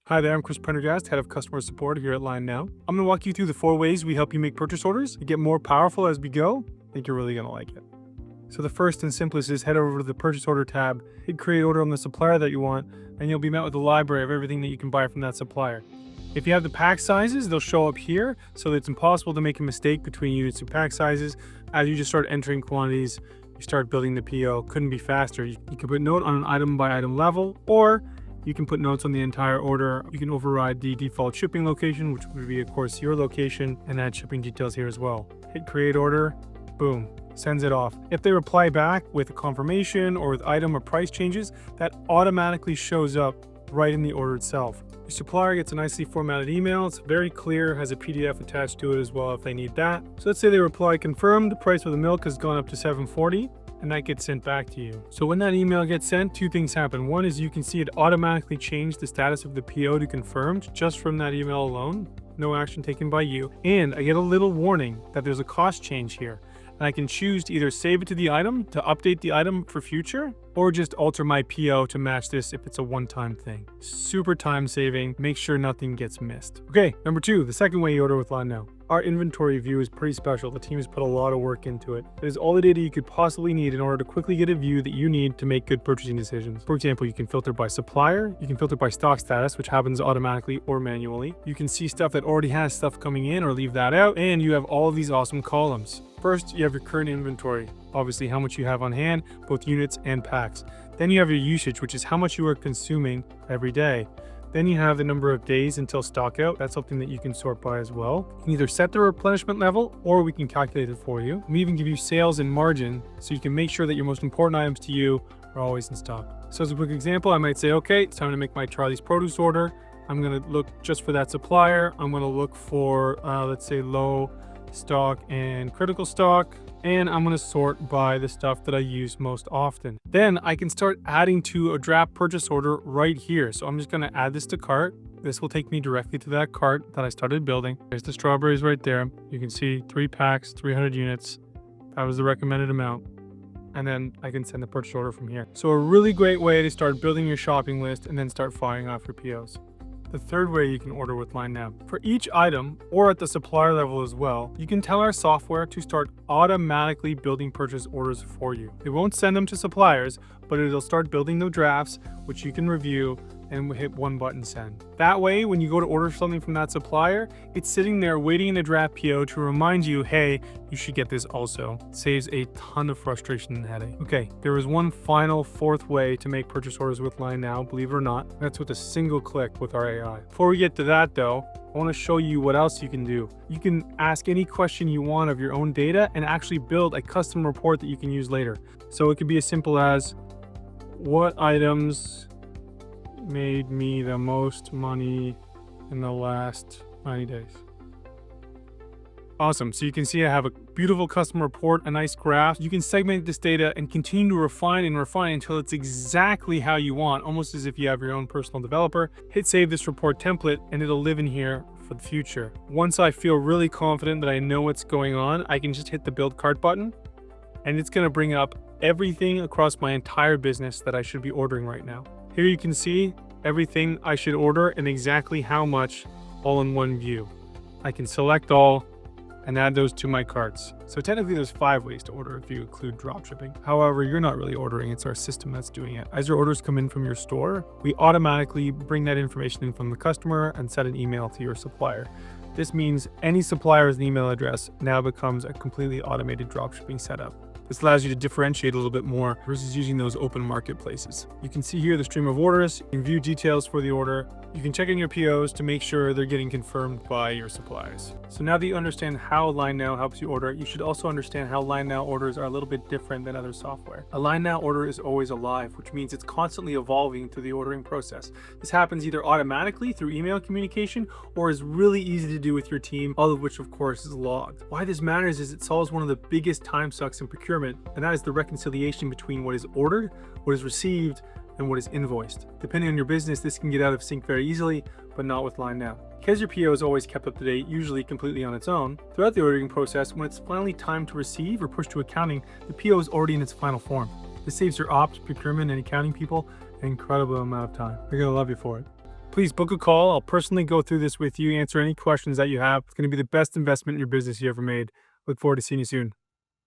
Hi there, I'm Chris Prendergast, Head of Customer Support here at LineNow. I'm going to walk you through the 4 ways we help you make purchase orders and get more powerful as we go. I think you're really going to like it. So the first and simplest is head over to the Purchase Order tab, hit Create Order on the supplier that you want, and you'll be met with a library of everything that you can buy from that supplier. If you have the pack sizes, they'll show up here, so it's impossible to make a mistake between units and pack sizes. As you just start entering quantities, you start building the PO. Couldn't be faster. You can put note on an item by item level, or you can put notes on the entire order. You can override the default shipping location, which would be, of course, your location, and add shipping details here as well. Hit Create Order, boom, sends it off. If they reply back with a confirmation or with item or price changes, that automatically shows up right in the order itself. Your supplier gets a nicely formatted email. It's very clear, has a PDF attached to it as well if they need that. So let's say they reply, confirmed, the price of the milk has gone up to $7.40. And that gets sent back to you. So when that email gets sent, 2 things happen. One is you can see it automatically change the status of the PO to confirmed just from that email alone. No action taken by you. And I get a little warning that there's a cost change here. And I can choose to either save it to the item to update the item for future, or just alter my PO to match this if it's a one-time thing. Super time saving, make sure nothing gets missed. Okay, number 2, the second way you order with LineNow. Our inventory view is pretty special. The team has put a lot of work into it. It is all the data you could possibly need in order to quickly get a view that you need to make good purchasing decisions. For example, you can filter by supplier, you can filter by stock status, which happens automatically or manually. You can see stuff that already has stuff coming in or leave that out, and you have all of these awesome columns. First, you have your current inventory, obviously how much you have on hand, both units and packs. Then you have your usage, which is how much you are consuming every day. Then you have the number of days until stock out. That's something that you can sort by as well. You can either set the replenishment level or we can calculate it for you. We even give you sales and margin so you can make sure that your most important items to you are always in stock. So as a quick example, I might say, okay, it's time to make my Charlie's produce order. I'm going to look just for that supplier. I'm going to look for, let's say, low stock and critical stock. And I'm going to sort by the stuff that I use most often. Then I can start adding to a draft purchase order right here. So I'm just going to add this to cart. This will take me directly to that cart that I started building. There's the strawberries right there. You can see 3 packs, 300 units. That was the recommended amount. And then I can send the purchase order from here. So a really great way to start building your shopping list and then start firing off your POs. The third way you can order with LineNow. For each item, or at the supplier level as well, you can tell our software to start automatically building purchase orders for you. It won't send them to suppliers, but it'll start building the drafts, which you can review and hit one button send. That way, when you go to order something from that supplier, it's sitting there waiting in the draft PO to remind you, hey, you should get this also. It saves a ton of frustration and headache. Okay, there is one final 4th way to make purchase orders with LineNow, believe it or not. That's with a single click with our AI. Before we get to that though, I want to show you what else you can do. You can ask any question you want of your own data and actually build a custom report that you can use later. So it could be as simple as, what items made me the most money in the last 90 days? Awesome. So you can see I have a beautiful custom report, a nice graph. You can segment this data and continue to refine and refine until it's exactly how you want, almost as if you have your own personal developer. Hit save this report template and it'll live in here for the future. Once I feel really confident that I know what's going on, I can just hit the build cart button and it's going to bring up everything across my entire business that I should be ordering right now. Here you can see everything I should order and exactly how much, all in one view. I can select all and add those to my carts. So technically there's 5 ways to order if you include dropshipping. However, you're not really ordering, it's our system that's doing it. As your orders come in from your store, we automatically bring that information in from the customer and send an email to your supplier. This means any supplier's email address now becomes a completely automated dropshipping setup. This allows you to differentiate a little bit more versus using those open marketplaces. You can see here the stream of orders, you can view details for the order, you can check in your POs to make sure they're getting confirmed by your suppliers. So now that you understand how LineNow helps you order, you should also understand how LineNow orders are a little bit different than other software. A LineNow order is always alive, which means it's constantly evolving through the ordering process. This happens either automatically through email communication or is really easy to do with your team, all of which of course is logged. Why this matters is it solves one of the biggest time sucks in procurement, and that is the reconciliation between what is ordered, what is received, and what is invoiced. Depending on your business, this can get out of sync very easily, but not with LineNow. Because your PO is always kept up to date, usually completely on its own, throughout the ordering process, when it's finally time to receive or push to accounting, the PO is already in its final form. This saves your ops, procurement, and accounting people an incredible amount of time. They're gonna love you for it. Please book a call. I'll personally go through this with you, answer any questions that you have. It's going to be the best investment in your business you ever made. Look forward to seeing you soon.